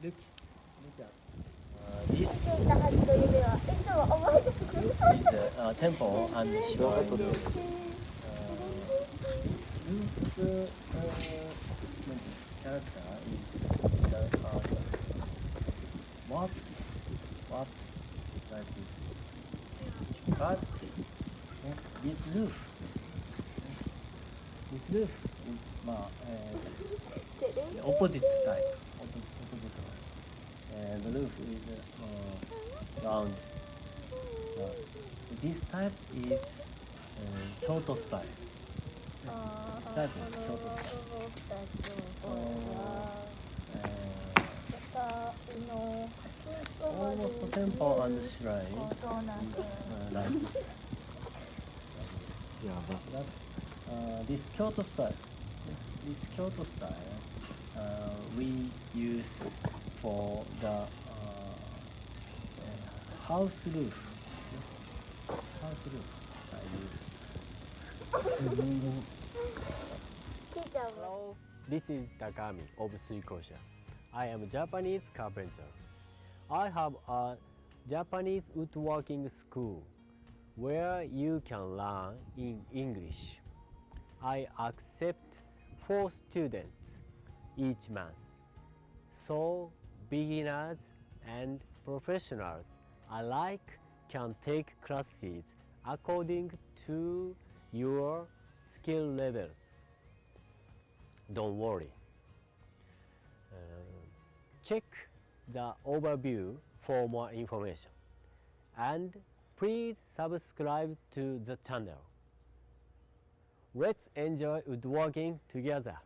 look at this is a temple and shrine. This character is the warped like this. But this roof is the opposite type. The roof is round. This type is Kyoto style. This type is Kyoto style. Almost the temple and the shrine like this. But this Kyoto style, we use for the house roof. I use. Hello, this is Takami of Suikosha. I am a Japanese carpenter. I have a Japanese woodworking school where you can learn in English. I accept 4 students each month, so beginners and professionals alike can take classes according to your skill levels. Don't worry. Check the overview for more information, and please subscribe to the channel. Let's enjoy woodworking together.